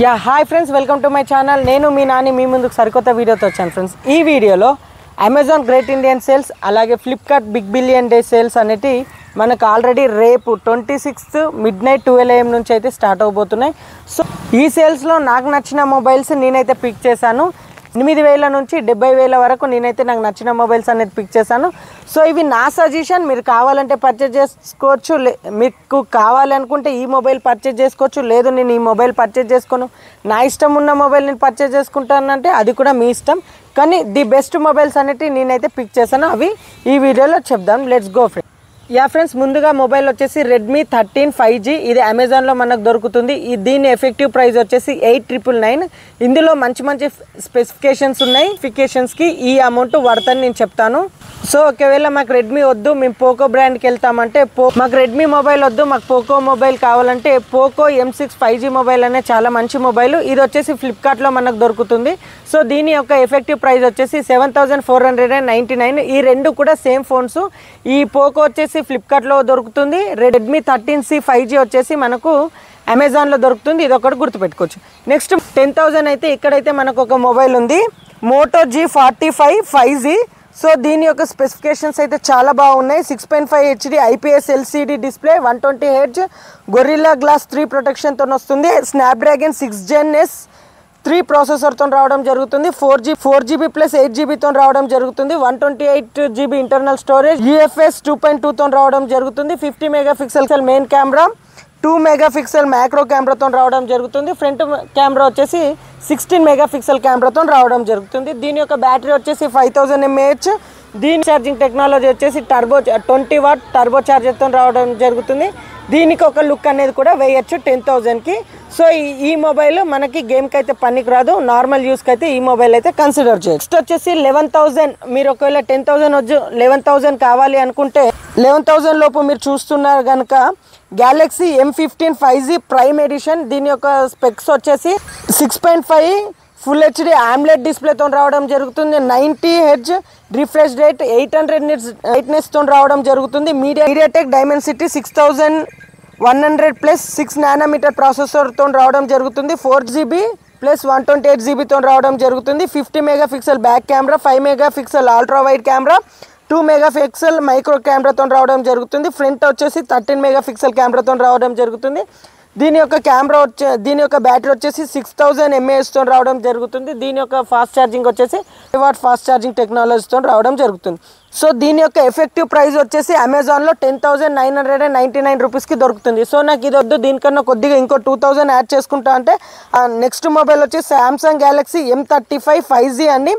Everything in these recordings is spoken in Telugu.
Hi friends, welcome to my channel. నేను మీ నాని మీ ముందుకు సరికొత్త వీడియోతో వచ్చాను ఫ్రెండ్స్. ఈ వీడియోలో అమెజాన్ గ్రేట్ ఇండియన్ సేల్స్ అలాగే Flipkart big billion day sales అనేటి మనకు ఆల్రెడీ రేపు 26th midnight 12 AM నుంచి అయితే స్టార్ట్ అవబోతున్నాయి. సో ఈ సేల్స్లో నాకు నచ్చిన మొబైల్స్ నేనైతే పిక్ చేశాను. 8,000 నుంచి 70,000 వరకు నేనైతే నాకు నచ్చిన మొబైల్స్ అనేది పిక్ చేశాను. సో ఇవి నా సజెషన్, మీరు కావాలంటే పర్చేజ్ చేసుకోవచ్చు. మీకు కావాలి అనుకుంటే ఈ మొబైల్ పర్చేజ్ చేసుకోవచ్చు. లేదు నేను ఈ మొబైల్ పర్చేజ్ చేసుకోను, నా ఇష్టం ఉన్న మొబైల్ నేను పర్చేజ్ చేసుకుంటానంటే అది కూడా మీ ఇష్టం. కానీ ది బెస్ట్ మొబైల్స్ అనేవి నేనైతే పిక్ చేశాను, అవి ఈ వీడియోలో చెప్దాం. Let's go friends. ఫ్రెండ్స్, ముందుగా మొబైల్ వచ్చేసి రెడ్మీ 13 5G. ఇది అమెజాన్లో మనకు దొరుకుతుంది. దీని ఎఫెక్టివ్ ప్రైస్ వచ్చేసి 8,999. ఇందులో మంచి మంచి స్పెసిఫికేషన్స్ ఉన్నాయి. స్పెసిఫికేషన్స్కి ఈ అమౌంట్ వర్తని నేను చెప్తాను. సో ఒకవేళ మాకు రెడ్మీ వద్దు, మేము పోకో బ్రాండ్కి వెళ్తామంటే మాకు రెడ్మీ మొబైల్ వద్దు, మాకు పోకో మొబైల్ కావాలంటే పోకో M6 5G మొబైల్ అనే చాలా మంచి మొబైల్. ఇది వచ్చేసి ఫ్లిప్కార్ట్లో మనకు దొరుకుతుంది. సో దీని యొక్క ఎఫెక్టివ్ ప్రైస్ వచ్చేసి 7,499. ఈ రెండు కూడా సేమ్ ఫోన్స్. ఈ పోకో వచ్చేసి ఫ్లిప్కార్ట్లో దొరుకుతుంది. రెడ్మీ 13C 5G వచ్చేసి మనకు అమెజాన్లో దొరుకుతుంది. ఇది ఒకటి గుర్తుపెట్టుకోవచ్చు. నెక్స్ట్ 10,000 అయితే ఇక్కడైతే మనకు ఒక మొబైల్ ఉంది, మోటో G45 5G. సో దీని యొక్క స్పెసిఫికేషన్స్ అయితే చాలా బాగున్నాయి. 6.5 HD IPS LCD display, 120 Hz Gorilla Glass 3 ప్రొటెక్షన్తో వస్తుంది. స్నాప్డ్రాగన్ 6 Gen S 3 ప్రాసెసర్తో రావడం జరుగుతుంది. 4GB ప్లస్ 8GBతో రావడం జరుగుతుంది. 128GB ఇంటర్నల్ స్టోరేజ్, UFS 2.2తో రావడం జరుగుతుంది. 50 megapixel main camera, 2 megapixel macro కెమెరాతో రావడం జరుగుతుంది. ఫ్రంట్ కెమెరా వచ్చేసి 16 మెగాపిక్సెల్ కెమెరాతో రావడం జరుగుతుంది. దీని యొక్క బ్యాటరీ వచ్చేసి 5000 mAh. దీని ఛార్జింగ్ టెక్నాలజీ వచ్చేసి 20 వాట్ టర్బో ఛార్జర్తో రావడం జరుగుతుంది. దీనికి ఒక లుక్ అనేది కూడా వేయచ్చు 10,000కి. సో ఈ మొబైల్ మనకి గేమ్కి అయితే పనికి రాదు, నార్మల్ యూస్కి అయితే ఈ మొబైల్ అయితే కన్సిడర్ చేయొచ్చు. నెక్స్ట్ వచ్చేసి 11,000. మీరు ఒకవేళ 10,000 వచ్చి 11,000 కావాలి అనుకుంటే 11,000 లోపు మీరు చూస్తున్నారు కనుక Galaxy M15 5G prime edition. దీని యొక్క స్పెక్స్ వచ్చేసి 6.5 ఫుల్ HD AMOLED డిస్ప్లేతో రావడం జరుగుతుంది. 90 Hz రిఫ్రెష్ రేట్, 800 nits బ్రైట్నెస్తో రావడం జరుగుతుంది. మీడియాటెక్ డైమెన్సిటీ 6100 ప్లస్ 6 nanometer ప్రాసెసర్తో రావడం జరుగుతుంది. 4GB ప్లస్ 128GB రావడం జరుగుతుంది. 50 megapixel back camera, 5 megapixel ultra wide camera, 2 megapixel micro కెమెరాతో రావడం జరుగుతుంది. ఫ్రంట్ వచ్చేసి 13 మెగాపిక్సెల్ కెమెరాతో రావడం జరుగుతుంది. దీని యొక్క బ్యాటరీ వచ్చేసి 6000 mAhతో రావడం జరుగుతుంది. దీని యొక్క ఫాస్ట్ ఛార్జింగ్ వచ్చేసి 5 వాట్ ఫాస్ట్ ఛార్జింగ్ టెక్నాలజీతో రావడం జరుగుతుంది. సో దీని యొక్క ఎఫెక్టివ్ ప్రైస్ వచ్చేసి అమెజాన్లో 10,999 రూపీస్కి దొరుకుతుంది. సో నాకు ఇది వద్దు, దీనికన్నా కొద్దిగా ఇంకో 2,000 యాడ్ చేసుకుంటా అంటే నెక్స్ట్ మొబైల్ వచ్చి సామ్సంగ్ గ్యాలక్సీ M35 5G అండి.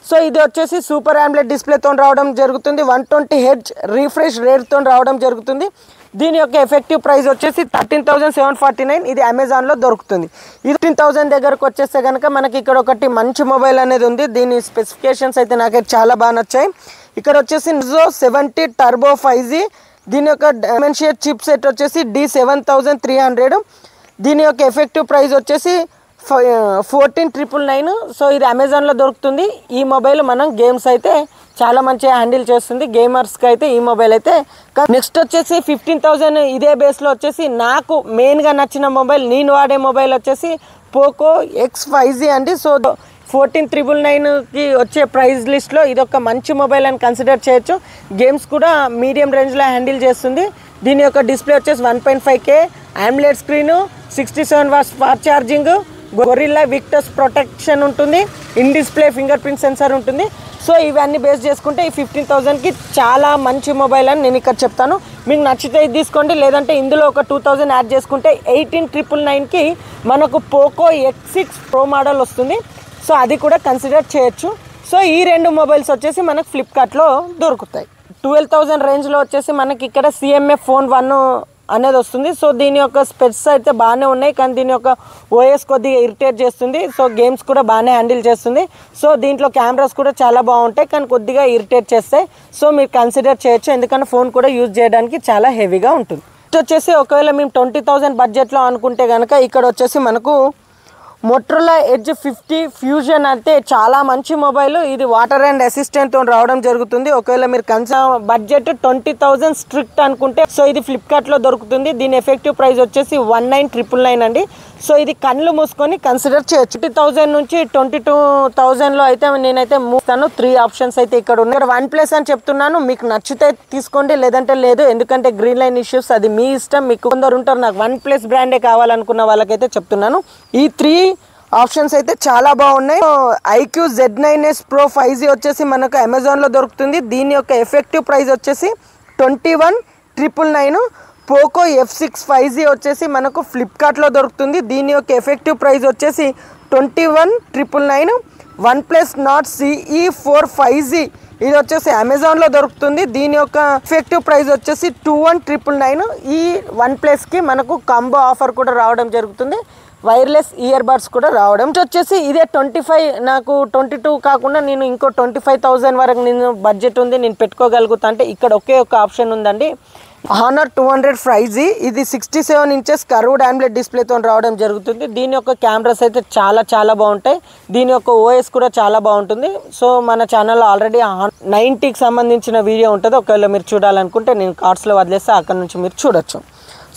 సో ఇది వచ్చేసి సూపర్ AMOLED డిస్ప్లేతో రావడం జరుగుతుంది. 120 Hz రిఫ్రెష్ రేట్తో రావడం జరుగుతుంది. దీని యొక్క ఎఫెక్టివ్ ప్రైస్ వచ్చేసి 13,749. ఇది అమెజాన్లో దొరుకుతుంది. ఇది 15,000 దగ్గరకు వచ్చేస్తే కనుక మనకి ఇక్కడ ఒకటి మంచి మొబైల్ అనేది ఉంది. దీని స్పెసిఫికేషన్స్ అయితే నాకైతే చాలా బాగా నచ్చాయి. ఇక్కడ వచ్చేసి Nexo 70 టర్బో 5G. దీని యొక్క డైమెన్షియర్ చిప్ సెట్ వచ్చేసి D7300. దీని యొక్క ఎఫెక్టివ్ ప్రైస్ వచ్చేసి 14,999. సో ఇది అమెజాన్లో దొరుకుతుంది. ఈ మొబైల్ మనం గేమ్స్ అయితే చాలా మంచిగా హ్యాండిల్ చేస్తుంది. గేమర్స్కి అయితే ఈ మొబైల్ అయితే. నెక్స్ట్ వచ్చేసి 15,000 ఇదే బేస్లో వచ్చేసి నాకు మెయిన్గా నచ్చిన మొబైల్, నేను వాడే మొబైల్ వచ్చేసి పోకో X5G అండి. సో 14,999కి వచ్చే ప్రైస్ లిస్ట్లో ఇది ఒక మంచి మొబైల్ అని కన్సిడర్ చేయొచ్చు. గేమ్స్ కూడా మీడియం రేంజ్లో హ్యాండిల్ చేస్తుంది. దీని యొక్క డిస్ప్లే వచ్చేసి 1.5K AMOLED screen, 67 watts fast charging, Gorilla Victus protection ఉంటుంది, in display fingerprint sensor ఉంటుంది. సో ఇవన్నీ బేస్ చేసుకుంటే ఈ 15,000కి చాలా మంచి మొబైల్ అని నేను ఇక్కడ చెప్తాను. మీకు నచ్చితే ఇది తీసుకోండి, లేదంటే ఇందులో ఒక 2,000 యాడ్ చేసుకుంటే 18,999కి మనకు పోకో X6 Pro మోడల్ వస్తుంది. సో అది కూడా కన్సిడర్ చేయొచ్చు. సో ఈ రెండు మొబైల్స్ వచ్చేసి మనకు ఫ్లిప్కార్ట్లో దొరుకుతాయి. 12,000 రేంజ్లో వచ్చేసి మనకి ఇక్కడ CMF Phone 1 అనేది వస్తుంది. సో దీని యొక్క స్పెక్స్ అయితే బాగానే ఉన్నాయి, కానీ దీని యొక్క OS కొద్దిగా ఇరిటేట్ చేస్తుంది. సో గేమ్స్ కూడా బాగానే హ్యాండిల్ చేస్తుంది. సో దీంట్లో కెమెరాస్ కూడా చాలా బాగుంటాయి, కానీ కొద్దిగా ఇరిటేట్ చేస్తాయి. సో మీరు కన్సిడర్ చేయొచ్చు, ఎందుకంటే ఫోన్ కూడా యూజ్ చేయడానికి చాలా హెవీగా ఉంటుంది. నెక్స్ట్ వచ్చేసి ఒకవేళ మేము 20,000 బడ్జెట్లో అనుకుంటే కనుక ఇక్కడ వచ్చేసి మనకు మోటరోలా ఎడ్జ్ 50 ఫ్యూజన్ అయితే చాలా మంచి మొబైల్. ఇది వాటర్ అండ్ అసిస్టెంట్తో రావడం జరుగుతుంది. ఒకవేళ మీరు బడ్జెట్ 20,000 స్ట్రిక్ట్ అనుకుంటే సో ఇది ఫ్లిప్కార్ట్లో దొరుకుతుంది. దీని ఎఫెక్టివ్ ప్రైస్ వచ్చేసి 19,999 అండి. సో ఇది కళ్ళు మూసుకొని కన్సిడర్ చేయొచ్చు. 20,000 నుంచి 22,000లో అయితే నేనైతే మూస్తాను. 3 ఆప్షన్స్ అయితే ఇక్కడ ఉన్నాయి. ఇక్కడ OnePlus అని చెప్తున్నాను, మీకు నచ్చితే తీసుకోండి లేదంటే లేదు. ఎందుకంటే గ్రీన్ లైన్ ఇష్యూస్ అది మీ ఇష్టం. మీకు కొందరు ఉంటారు నాకు OnePlus బ్రాండే కావాలనుకున్న వాళ్ళకైతే చెప్తున్నాను. ఈ 3 ఆప్షన్స్ అయితే చాలా బాగున్నాయి. IQ Z9s Pro 5G వచ్చేసి మనకు అమెజాన్లో దొరుకుతుంది. దీని యొక్క ఎఫెక్టివ్ ప్రైస్ వచ్చేసి 21,999. పోకో F6 5G వచ్చేసి మనకు ఫ్లిప్కార్ట్లో దొరుకుతుంది. దీని యొక్క ఎఫెక్టివ్ ప్రైస్ వచ్చేసి 21,999. OnePlus Nord CE 4 5G ఇది వచ్చేసి అమెజాన్లో దొరుకుతుంది. దీని యొక్క ఎఫెక్టివ్ ప్రైస్ వచ్చేసి 21,999. ఈ OnePlusకి మనకు కాంబో ఆఫర్ కూడా రావడం జరుగుతుంది. వైర్లెస్ ఇయర్ బడ్స్ కూడా రావడం వచ్చేసి ఇదే 25, నాకు 22 కాకుండా నేను ఇంకో 25,000 వరకు నేను బడ్జెట్ ఉంది, నేను పెట్టుకోగలుగుతా అంటే ఇక్కడ ఒకే ఒక ఆప్షన్ ఉందండి. Honor 200 5G ఇది 67 inches కర్వ్డ్ AMOLED డిస్ప్లేతో రావడం జరుగుతుంది. దీని యొక్క కెమెరాస్ అయితే చాలా బాగుంటాయి. దీని యొక్క OS కూడా చాలా బాగుంటుంది. సో మన ఛానల్లో ఆల్రెడీ 90కి సంబంధించిన వీడియో ఉంటుంది. ఒకవేళ మీరు చూడాలనుకుంటే నేను కార్డ్స్లో వదిలేస్తే అక్కడ నుంచి మీరు చూడొచ్చు.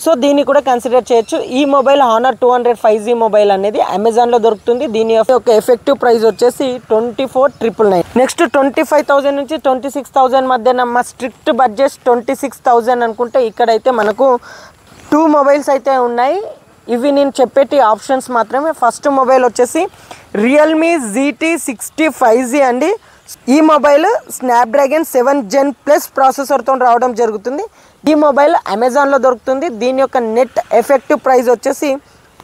సో దీన్ని కూడా కన్సిడర్ చేయొచ్చు. ఈ మొబైల్ Honor 200 5G మొబైల్ అనేది అమెజాన్లో దొరుకుతుంది. దీని యొక్క ఎఫెక్టివ్ ప్రైస్ వచ్చేసి 24,999. నెక్స్ట్ 25,000 నుంచి 26,000 మధ్య మా స్ట్రిక్ట్ బడ్జెట్ 26,000 అనుకుంటే ఇక్కడైతే మనకు 2 మొబైల్స్ అయితే ఉన్నాయి. ఇవి నేను చెప్పేటి ఆప్షన్స్ మాత్రమే. ఫస్ట్ మొబైల్ వచ్చేసి Realme GT 60 5G అండి. ఈ మొబైల్ స్నాప్డ్రాగన్ 7 Gen Plus ప్రాసెసర్తో రావడం జరుగుతుంది. ఈ మొబైల్ అమెజాన్లో దొరుకుతుంది. దీని యొక్క నెట్ ఎఫెక్టివ్ ప్రైస్ వచ్చేసి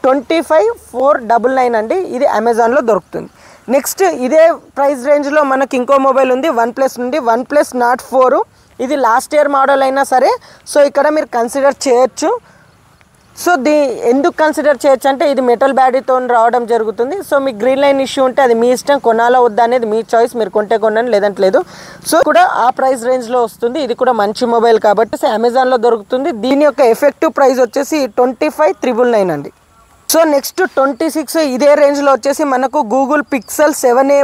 25,499 అండి. ఇది అమెజాన్లో దొరుకుతుంది. నెక్స్ట్ ఇదే ప్రైస్ రేంజ్లో మనకి ఇంకో మొబైల్ ఉంది OnePlus నుండి, OnePlus Nord 4. ఇది లాస్ట్ ఇయర్ మోడల్ అయినా సరే సో ఇక్కడ మీరు కన్సిడర్ చేయొచ్చు. సో ఎందుకు కన్సిడర్ చేయొచ్చు అంటే ఇది మెటల్ బ్యాటరీతో రావడం జరుగుతుంది. సో మీకు గ్రీన్ లైన్ ఇష్యూ ఉంటే అది మీ ఇష్టం, కొనాలా వద్దా అనేది మీ చాయిస్, మీరు కొంటే కొనండి లేదంటే లేదు. సో కూడా ఆ ప్రైస్ రేంజ్లో వస్తుంది. ఇది కూడా మంచి మొబైల్ కాబట్టి అమెజాన్లో దొరుకుతుంది. దీని యొక్క ఎఫెక్టివ్ ప్రైస్ వచ్చేసి 25,999 అండి. సో నెక్స్ట్ 26 ఇదే రేంజ్లో వచ్చేసి మనకు గూగుల్ పిక్సెల్ 7a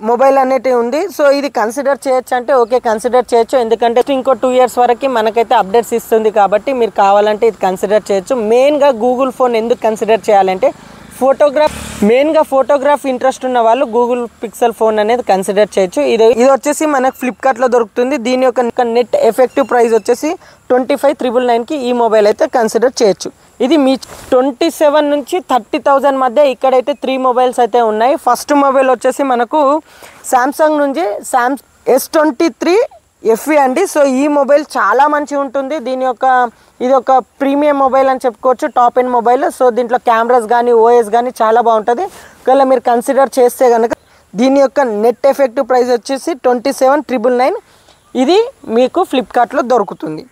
మొబైల్ అనేది ఉంది. సో ఇది కన్సిడర్ చేయొచ్చు అంటే ఓకే కన్సిడర్ చేయొచ్చు. ఎందుకంటే ఇంకో 2 years వరకు మనకైతే అప్డేట్స్ ఇస్తుంది కాబట్టి మీరు కావాలంటే ఇది కన్సిడర్ చేయొచ్చు. మెయిన్గా గూగుల్ ఫోన్ ఎందుకు కన్సిడర్ చేయాలంటే మెయిన్గా ఫోటోగ్రాఫ్ ఇంట్రెస్ట్ ఉన్న వాళ్ళు గూగుల్ పిక్సెల్ ఫోన్ అనేది కన్సిడర్ చేయొచ్చు. ఇది వచ్చేసి మనకు ఫ్లిప్కార్ట్లో దొరుకుతుంది. దీని యొక్క నెట్ ఎఫెక్టివ్ ప్రైస్ వచ్చేసి 25,999కి ఈ మొబైల్ అయితే కన్సిడర్ చేయొచ్చు. ఇది మీ 27 నుంచి 30,000 మధ్య ఇక్కడైతే 3 మొబైల్స్ అయితే ఉన్నాయి. ఫస్ట్ మొబైల్ వచ్చేసి మనకు సామ్సంగ్ నుంచి S23 FE అండి. సో ఈ మొబైల్ చాలా మంచిగా ఉంటుంది. ఇది ఒక ప్రీమియం మొబైల్ అని చెప్పుకోవచ్చు, టాప్ ఎండ్ మొబైల్. సో దీంట్లో కెమెరాస్ కానీ OS కానీ చాలా బాగుంటుంది. ఒకవేళ మీరు కన్సిడర్ చేస్తే కనుక దీని యొక్క నెట్ ఎఫెక్టివ్ ప్రైస్ వచ్చేసి 27,999. ఇది మీకు ఫ్లిప్కార్ట్లో దొరుకుతుంది.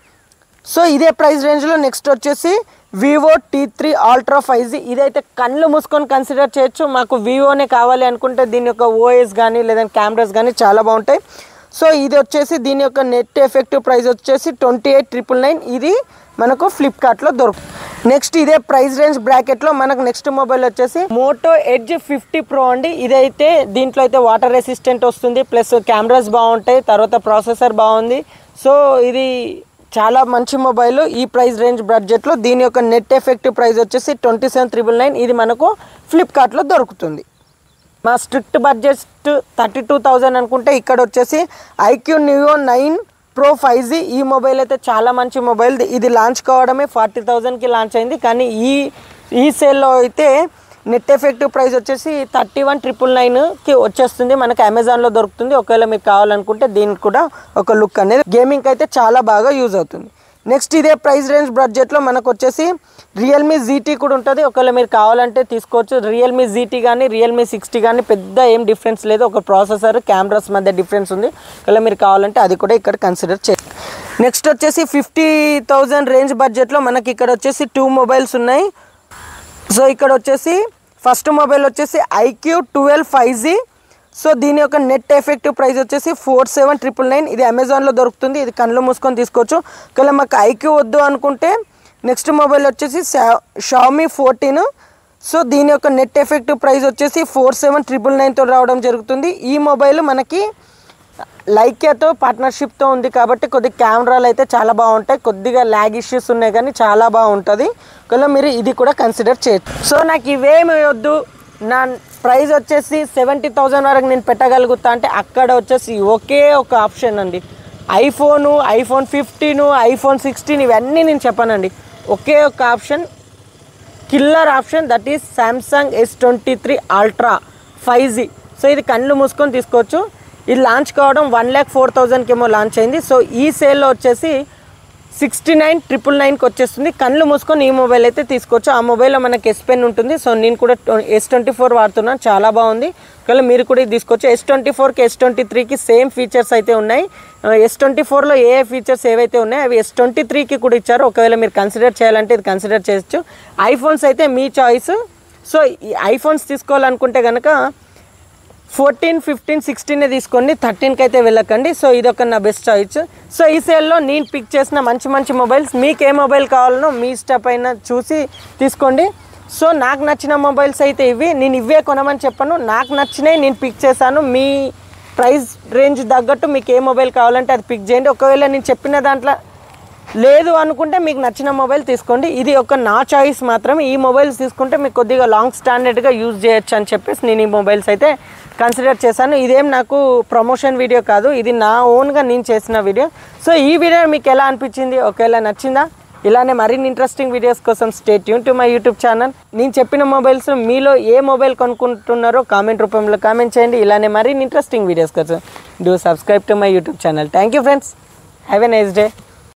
సో ఇదే ప్రైస్ రేంజ్లో నెక్స్ట్ వచ్చేసి Vivo T3 Ultra 5G. ఇదైతే కళ్ళు మూసుకొని కన్సిడర్ చేయొచ్చు. మాకు వివోనే కావాలి అనుకుంటే దీని యొక్క OS కానీ లేదంటే కెమెరాస్ కానీ చాలా బాగుంటాయి. సో ఇది వచ్చేసి దీని యొక్క నెట్ ఎఫెక్టివ్ ప్రైస్ వచ్చేసి 28,999. ఇది మనకు ఫ్లిప్కార్ట్లో దొరుకుతుంది. నెక్స్ట్ ఇదే ప్రైస్ రేంజ్ బ్రాకెట్లో మనకు నెక్స్ట్ మొబైల్ వచ్చేసి Moto Edge 50 Pro అండి. ఇదైతే దీంట్లో అయితే వాటర్ రెసిస్టెంట్ వస్తుంది, ప్లస్ కెమెరాస్ బాగుంటాయి, తర్వాత ప్రాసెసర్ బాగుంది. సో ఇది చాలా మంచి మొబైల్ ఈ ప్రైస్ రేంజ్ బడ్జెట్లో. దీని యొక్క నెట్ ఎఫెక్టివ్ ప్రైస్ వచ్చేసి 27,999. ఇది మనకు ఫ్లిప్కార్ట్లో దొరుకుతుంది. మా స్ట్రిక్ట్ బడ్జెట్ 32,000 అనుకుంటే ఇక్కడ వచ్చేసి IQ Neo 9 Pro 5G. ఈ మొబైల్ అయితే చాలా మంచి మొబైల్. ఇది లాంచ్ కావడమే 40,000కి లాంచ్ అయింది. కానీ ఈ సేల్లో అయితే నెట్ ఎఫెక్టివ్ ప్రైస్ వచ్చేసి 31,999కి వచ్చేస్తుంది. మనకి అమెజాన్లో దొరుకుతుంది. ఒకవేళ మీకు కావాలనుకుంటే దీనికి కూడా ఒక లుక్ అనేది గేమింగ్ అయితే చాలా బాగా యూజ్ అవుతుంది. నెక్స్ట్ ఇదే ప్రైస్ రేంజ్ బడ్జెట్లో మనకు వచ్చేసి Realme GT కూడా ఉంటుంది. ఒకవేళ మీరు కావాలంటే తీసుకోవచ్చు. Realme GT కానీ Realme 60 కానీ పెద్ద ఏం డిఫరెన్స్ లేదు. ఒక ప్రాసెసర్ కెమెరాస్ మధ్య డిఫరెన్స్ ఉంది. ఒకవేళ మీరు కావాలంటే అది కూడా ఇక్కడ కన్సిడర్ చేయండి. నెక్స్ట్ వచ్చేసి 50,000 రేంజ్ బడ్జెట్లో మనకి ఇక్కడ వచ్చేసి 2 మొబైల్స్ ఉన్నాయి. సో ఇక్కడ వచ్చేసి ఫస్ట్ మొబైల్ వచ్చేసి IQ 12 5G. సో దీని యొక్క నెట్ ఎఫెక్టివ్ ప్రైస్ వచ్చేసి 47,999. ఇది అమెజాన్లో దొరుకుతుంది. ఇది కళ్ళు మూసుకొని తీసుకోవచ్చు. ఒకవేళ మాకు IQ వద్దు అనుకుంటే నెక్స్ట్ మొబైల్ వచ్చేసి Xiaomi 14. సో దీని యొక్క నెట్ ఎఫెక్టివ్ ప్రైస్ వచ్చేసి 47,999తో రావడం జరుగుతుంది. ఈ మొబైల్ మనకి లైక్యాతో పార్ట్నర్షిప్తో ఉంది కాబట్టి కొద్దిగా కెమెరాలు అయితే చాలా బాగుంటాయి, కొద్దిగా ల్యాగ్ ఇష్యూస్ ఉన్నాయి కానీ చాలా బాగుంటుంది. ఒకవేళ మీరు ఇది కూడా కన్సిడర్ చేయొచ్చు. సో నాకు ఇవేమి వద్దు, నా ప్రైస్ వచ్చేసి 70,000 వరకు నేను పెట్టగలుగుతా అంటే అక్కడ వచ్చేసి ఒకే ఒక ఆప్షన్ అండి, ఐఫోన్ 15, ఐఫోన్ 16 ఇవన్నీ నేను చెప్పానండి. ఒకే ఒక option, killer option, that is Samsung S23 Ultra 5G. So ఇది కళ్ళు మూసుకొని తీసుకోవచ్చు. ఇది లాంచ్ కావడం 1,04,000కి ఏమో లాంచ్ అయింది. సో ఈ సేల్లో వచ్చేసి 69,999కి వచ్చేస్తుంది. కళ్ళు మూసుకొని ఈ మొబైల్ అయితే తీసుకోవచ్చు. ఆ మొబైల్లో మనకి S Pen ఉంటుంది. సో నేను కూడా S24 వాడుతున్నాను, చాలా బాగుంది. ఒకవేళ మీరు కూడా ఇది తీసుకోవచ్చు. S24కి S23కి సేమ్ ఫీచర్స్ అయితే ఉన్నాయి. S24లో ఏ ఫీచర్స్ ఏవైతే ఉన్నాయో అవి S23కి కూడా ఇచ్చారు. ఒకవేళ మీరు కన్సిడర్ చేయాలంటే ఇది కన్సిడర్ చేయొచ్చు. ఐఫోన్స్ అయితే మీ చాయిస్. సో ఈ ఐఫోన్స్ తీసుకోవాలనుకుంటే కనుక 14, 15, 16 తీసుకోండి, 13కి అయితే వెళ్ళకండి. సో ఇదొక నా బెస్ట్ చాయిస్. సో ఈ సేల్లో నేను పిక్ చేసిన మంచి మొబైల్స్, మీకు ఏ మొబైల్ కావాలనో మీ ఇష్టపైన చూసి తీసుకోండి. సో నాకు నచ్చిన మొబైల్స్ అయితే ఇవి, నేను ఇవే కొనమని చెప్పను, నాకు నచ్చినవి నేను పిక్ చేశాను. మీ ప్రైస్ రేంజ్ తగ్గట్టు మీకు ఏ మొబైల్ కావాలంటే అది పిక్ చేయండి. ఒకవేళ నేను చెప్పిన దాంట్లో లేదు అనుకుంటే మీకు నచ్చిన మొబైల్ తీసుకోండి. ఇది ఒక నా చాయిస్ మాత్రమే. ఈ మొబైల్స్ తీసుకుంటే మీకు కొద్దిగా లాంగ్ స్టాండర్డ్గా యూజ్ చేయొచ్చు అని చెప్పేసి నేను ఈ మొబైల్స్ అయితే కన్సిడర్ చేశాను. ఇదేం నాకు ప్రమోషన్ వీడియో కాదు, ఇది నా ఓన్గా నేను చేసిన వీడియో. సో ఈ వీడియో మీకు ఎలా అనిపించింది, ఒకవేళ నచ్చిందా? ఇలానే మరిన్ని ఇంట్రెస్టింగ్ వీడియోస్ కోసం stay tune to my YouTube channel. నేను చెప్పిన మొబైల్స్ మీలో ఏ మొబైల్ కొనుక్కుంటున్నారో కామెంట్ రూపంలో కామెంట్ చేయండి. ఇలానే మరిన్ని ఇంట్రెస్టింగ్ వీడియోస్ కోసం do subscribe to my YouTube channel. Thank you friends, have a nice day.